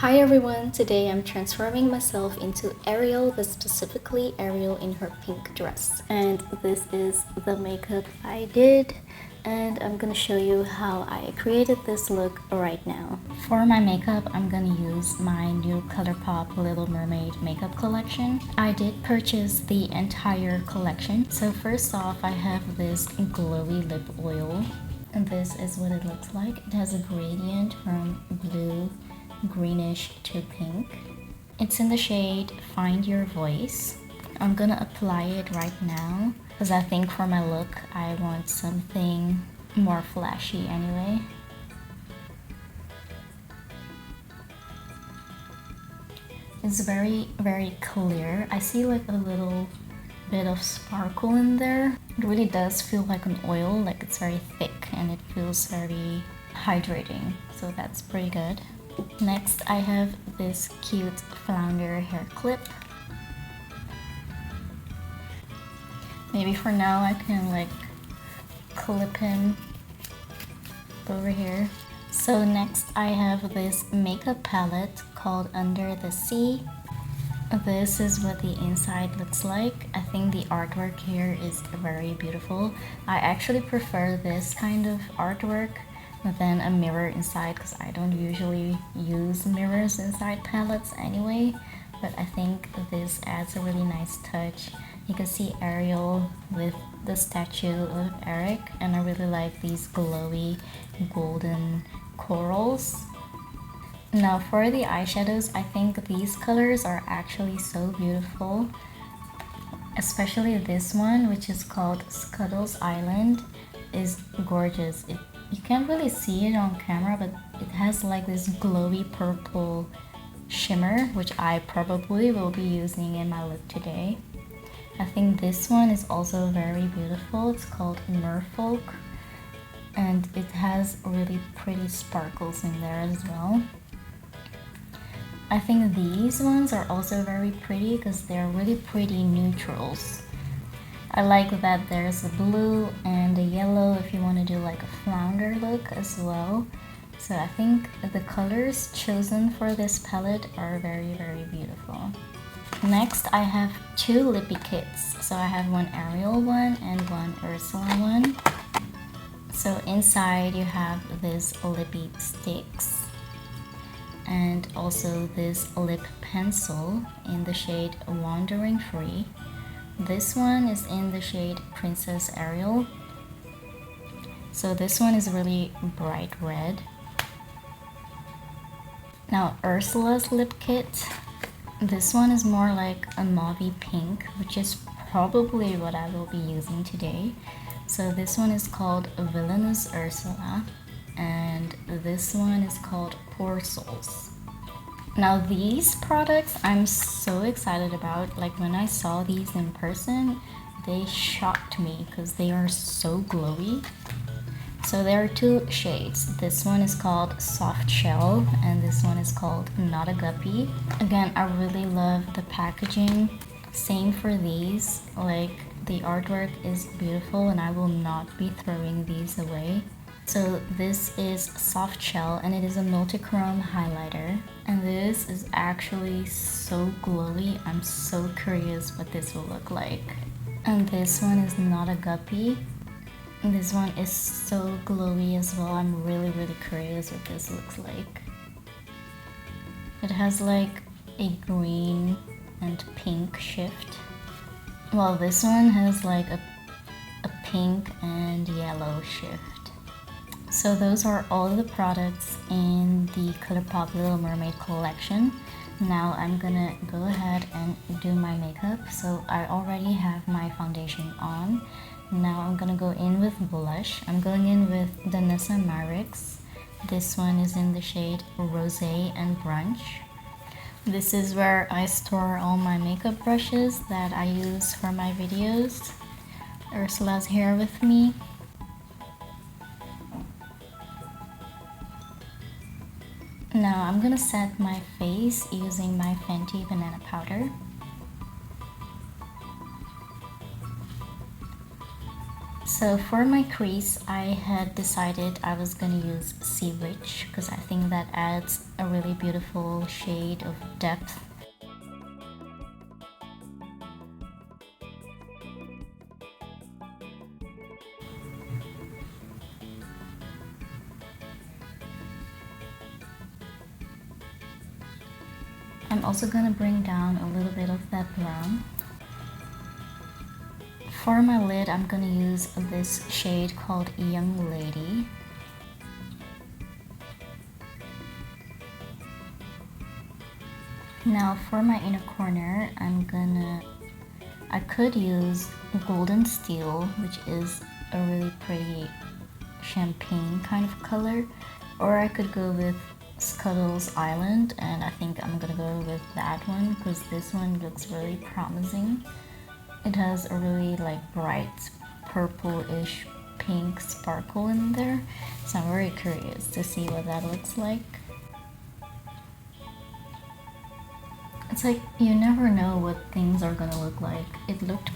Hi everyone, today I'm transforming myself into Ariel, but specifically Ariel in her pink dress. And this is the makeup I did, and I'm gonna show you how I created this look right now. For my makeup, I'm gonna use my new ColourPop Little Mermaid makeup collection. I did purchase the entire collection. So first off, I have this glowy lip oil, and this is what it looks like. It has a gradient from blue, greenish to pink. It's in the shade Find Your Voice. I'm gonna apply it right now because I think for my look I want something more flashy anyway. It's very clear. I see like a little bit of sparkle in there. It really does feel like an oil, like it's very thick and it feels very hydrating, so that's pretty good. Next, I have this cute flounder hair clip. Maybe for now I can like clip him over here. So next I have this makeup palette called Under the Sea. This is what the inside looks like. I think the artwork here is very beautiful. I actually prefer this kind of artwork than a mirror inside because I don't usually use mirrors inside palettes anyway, but I think this adds a really nice touch. You can see Ariel with the statue of Eric, and I really like these glowy golden corals. Now for the eyeshadows, I think these colors are actually so beautiful, especially this one, which is called Scuttle's Island, is gorgeous. You can't really see it on camera, but it has like this glowy purple shimmer, which I probably will be using in my look today. I think this one is also very beautiful. It's called Merfolk, and it has really pretty sparkles in there as well. I think these ones are also very pretty because they're really pretty neutrals. I like that there's a blue and a yellow if you want to do like a flounder look as well. So I think the colors chosen for this palette are very beautiful. Next I have two lippy kits. So I have one Ariel one and one Ursula one. So inside you have this lippy sticks and also this lip pencil in the shade Wandering Free. This one is in the shade Princess Ariel. So this one is really bright red. Now Ursula's lip kit, this one is more like a mauvey pink, which is probably what I will be using today. So this one is called Villainous Ursula, and this one is called Poor Souls. Now these products I'm so excited about. Like when I saw these in person, they shocked me because they are so glowy. So there are two shades. This one is called Soft Shell and this one is called Not a Guppy. Again, I really love the packaging. Same for these. Like the artwork is beautiful and I will not be throwing these away. So this is Soft Shell and it is a multichrome highlighter, and this is actually so glowy. I'm so curious what this will look like. And this one is Not a Guppy. And this one is so glowy as well. I'm really curious what this looks like. It has like a green and pink shift, while this one has like a pink and yellow shift. So those are all the products in the ColourPop Little Mermaid collection. Now I'm gonna go ahead and do my makeup. So I already have my foundation on. Now I'm gonna go in with blush. I'm going in with Danessa Myricks. This one is in the shade Rosé and Brunch. This is where I store all my makeup brushes that I use for my videos. Ursula's here with me. Now I'm gonna set my face using my Fenty banana powder. So for my crease, I had decided I was gonna use Sea Witch because I think that adds a really beautiful shade of depth. I'm also gonna bring down a little bit of that brown. For my lid, I'm gonna use this shade called Young Lady. Now for my inner corner, I could use Golden Steel, which is a really pretty champagne kind of color, or I could go with Scuttle's Island, and I think I'm gonna go with that one because this one looks really promising. It has a really like bright purple-ish pink sparkle in there, so I'm very curious to see what that looks like. It's like you never know what things are gonna look like. It looked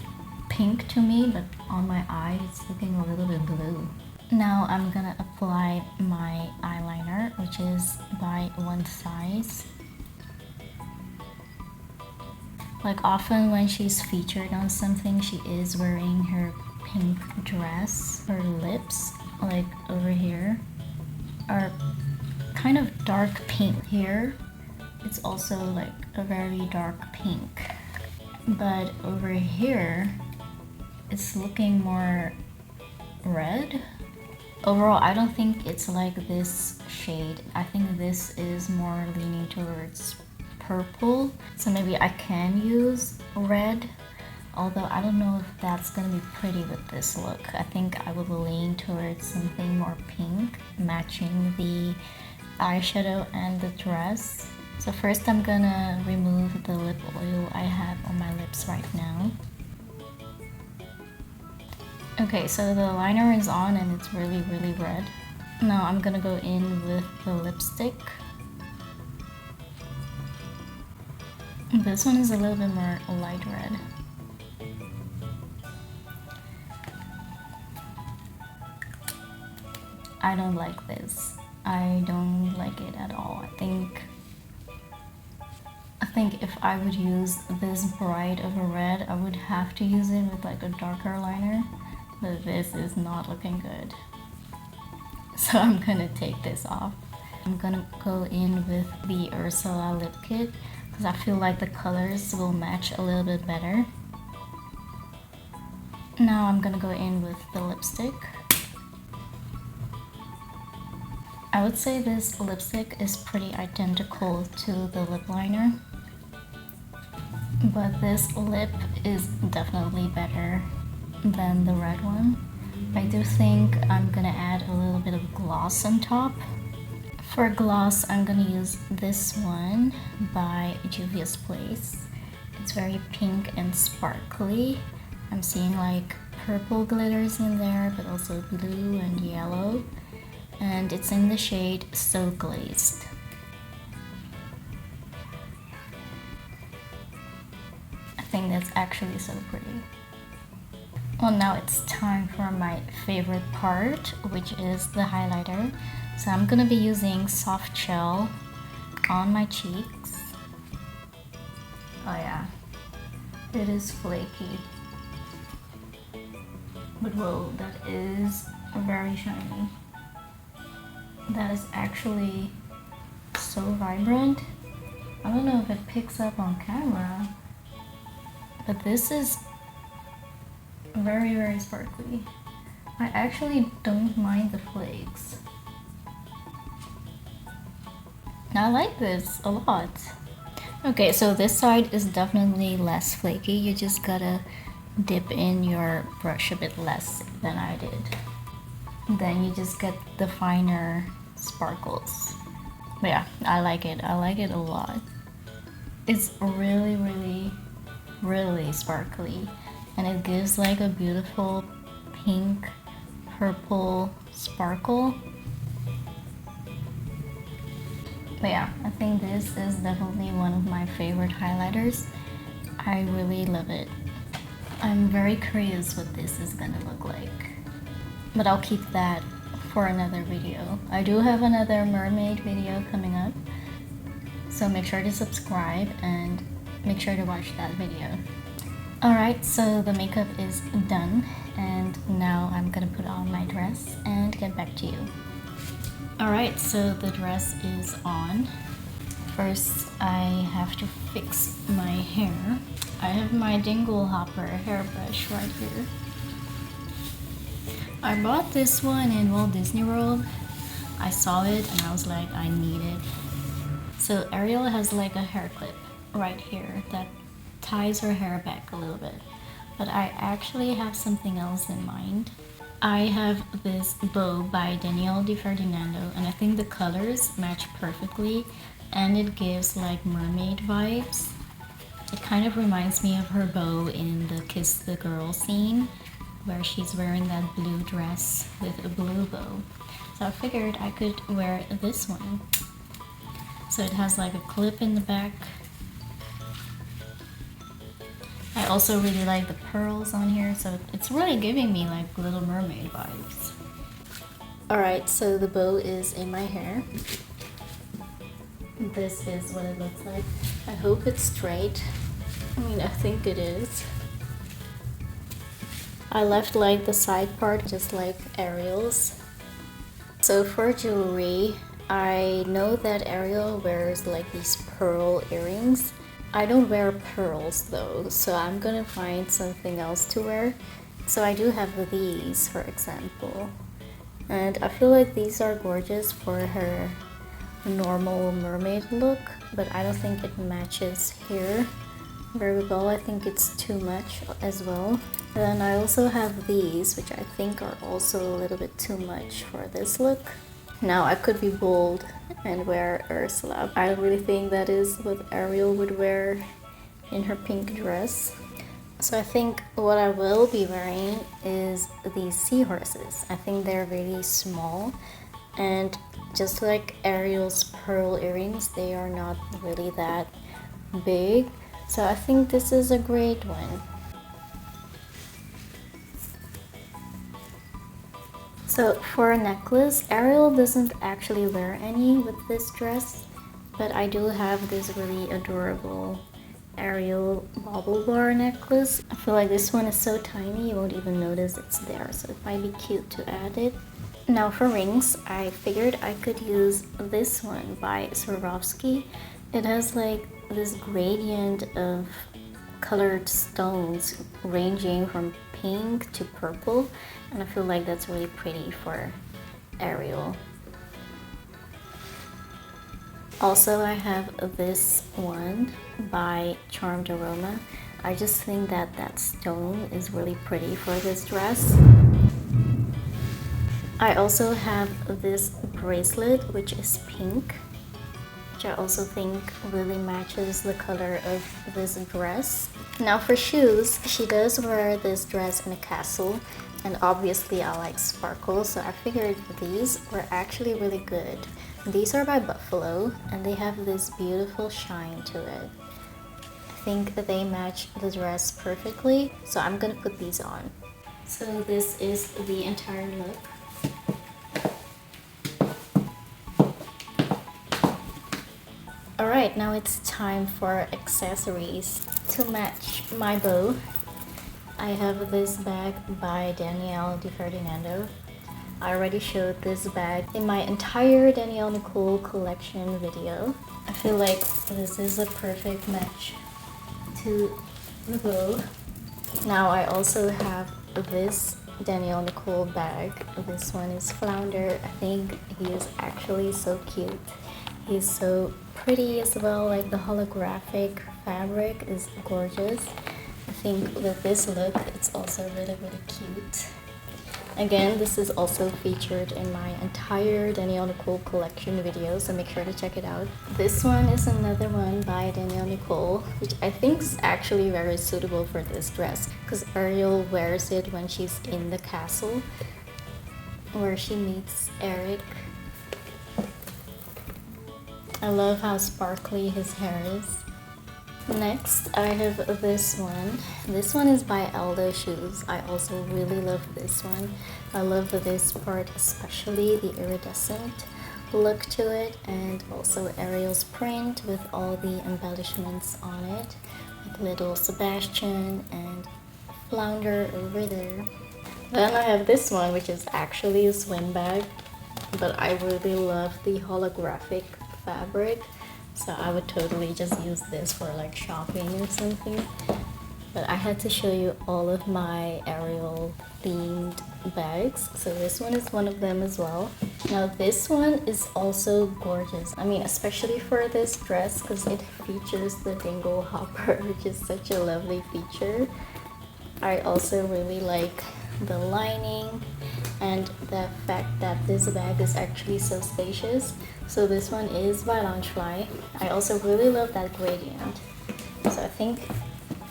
pink to me, but on my eye it's looking a little bit blue. Now I'm gonna apply my eyeliner, which is by one size. Like often when she's featured on something, she is wearing her pink dress. Her lips, like over here, are kind of dark pink. Here, it's also like a very dark pink. But over here, it's looking more red. Overall, I don't think it's like this shade. I think this is more leaning towards purple. So maybe I can use red, although I don't know if that's gonna be pretty with this look. I think I would lean towards something more pink, matching the eyeshadow and the dress. So first I'm gonna remove the lip oil I have on my lips right now. Okay, so the liner is on and it's really, really red. Now I'm gonna go in with the lipstick. This one is a little bit more light red. I don't like this. I don't like it at all. I think if I would use this bright of a red, I would have to use it with like a darker liner. But this is not looking good. So I'm gonna take this off. I'm gonna go in with the Ursula lip kit because I feel like the colors will match a little bit better. Now I'm gonna go in with the lipstick. I would say this lipstick is pretty identical to the lip liner, but this lip is definitely better than the red one. I do think I'm gonna add a little bit of gloss on top. For gloss, I'm gonna use this one by Juvia's Place. It's very pink and sparkly. I'm seeing like purple glitters in there, but also blue and yellow. And it's in the shade So Glazed. I think that's actually so pretty. Well, now it's time for my favorite part, which is the highlighter. So I'm gonna be using soft shell on my cheeks. Oh yeah, it is flaky. But whoa, that is very shiny. That is actually so vibrant. I don't know if it picks up on camera, but this is very, very sparkly. I actually don't mind the flakes. I like this a lot. Okay, so this side is definitely less flaky. You just gotta dip in your brush a bit less than I did. Then you just get the finer sparkles. But yeah, I like it. I like it a lot. It's really, really, really sparkly. And it gives like a beautiful pink, purple sparkle. But yeah, I think this is definitely one of my favorite highlighters. I really love it. I'm very curious what this is gonna look like. but I'll keep that for another video. I do have another mermaid video coming up, so make sure to subscribe and make sure to watch that video. Alright, so the makeup is done, and now I'm gonna put on my dress and get back to you. Alright, so the dress is on. First, I have to fix my hair. I have my Dinglehopper hairbrush right here. I bought this one in Walt Disney World. I saw it and I was like, I need it. So Ariel has like a hair clip right here that ties her hair back a little bit. But I actually have something else in mind. I have this bow by Danielle Di Ferdinando, and I think the colors match perfectly and it gives like mermaid vibes. It kind of reminds me of her bow in the Kiss the Girl scene, where she's wearing that blue dress with a blue bow. So I figured I could wear this one. So it has like a clip in the back. I also really like the pearls on here, so it's really giving me like Little Mermaid vibes. Alright, so the bow is in my hair. This is what it looks like. I hope it's straight. I mean, I think it is. I left like the side part just like Ariel's. So for jewelry, I know that Ariel wears like these pearl earrings. I don't wear pearls though, so I'm gonna find something else to wear. So I do have these, for example. And I feel like these are gorgeous for her normal mermaid look, but I don't think it matches here very well. I think it's too much as well. Then I also have these, which I think are also a little bit too much for this look. Now I could be bold and wear Ursula. I don't really think that is what Ariel would wear in her pink dress. So I think what I will be wearing is these seahorses. I think they're really small, and just like Ariel's pearl earrings, they are not really that big. So I think this is a great one. So for a necklace, Ariel doesn't actually wear any with this dress, but I do have this really adorable Ariel bauble bar necklace. I feel like this one is so tiny you won't even notice it's there, so it might be cute to add it. Now for rings, I figured I could use this one by Swarovski. It has like this gradient of colored stones ranging from pink to purple, and I feel like that's really pretty for Ariel. Also, I have this one by Charmed Aroma. I just think that that stone is really pretty for this dress. I also have this bracelet, which is pink, which I also think really matches the color of this dress. Now for shoes, she does wear this dress in a castle, and obviously I like sparkles, so I figured these were actually really good. These are by Buffalo, and they have this beautiful shine to it. I think that they match the dress perfectly, so I'm gonna put these on. So this is the entire look. Alright, now it's time for accessories. To match my bow, I have this bag by Danielle Di Ferdinando. I already showed this bag in my entire Danielle Nicole collection video. I feel like this is a perfect match to the bow. Now I also have this Danielle Nicole bag. This one is Flounder. I think he is actually so cute. He's so pretty as well, like the holographic fabric is gorgeous. I think with this look, it's also really cute. Again, this is also featured in my entire Danielle Nicole collection video, so make sure to check it out. This one is another one by Danielle Nicole, which I think is actually very suitable for this dress, because Ariel wears it when she's in the castle, where she meets Eric. I love how sparkly his hair is. Next, I have this one. This one is by Aldo Shoes. I also really love this one. I love this part, especially the iridescent look to it, and also Ariel's print with all the embellishments on it, with little Sebastian and flounder over there. Then I have this one, which is actually a swim bag, but I really love the holographic fabric, so I would totally just use this for like shopping or something. But I had to show you all of my Ariel themed bags, so this one is one of them as well. Now this one is also gorgeous. I mean, especially for this dress, because it features the Dinglehopper, which is such a lovely feature. I also really like the lining and the fact that this bag is actually so spacious. So this one is by Loungefly. I also really love that gradient. So I think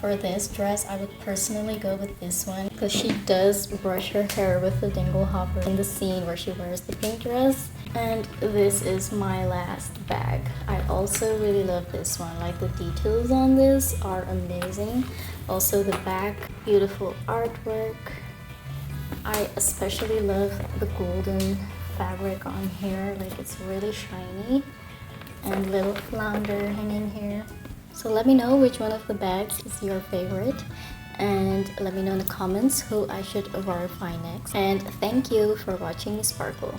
for this dress, I would personally go with this one because she does brush her hair with the Dinglehopper in the scene where she wears the pink dress. And this is my last bag. I also really love this one. Like, the details on this are amazing. Also the back, beautiful artwork. I especially love the golden fabric on here. Like, it's really shiny, and little flounder hanging here. So let me know which one of the bags is your favorite, and let me know in the comments who I should verify next. And thank you for watching me sparkle.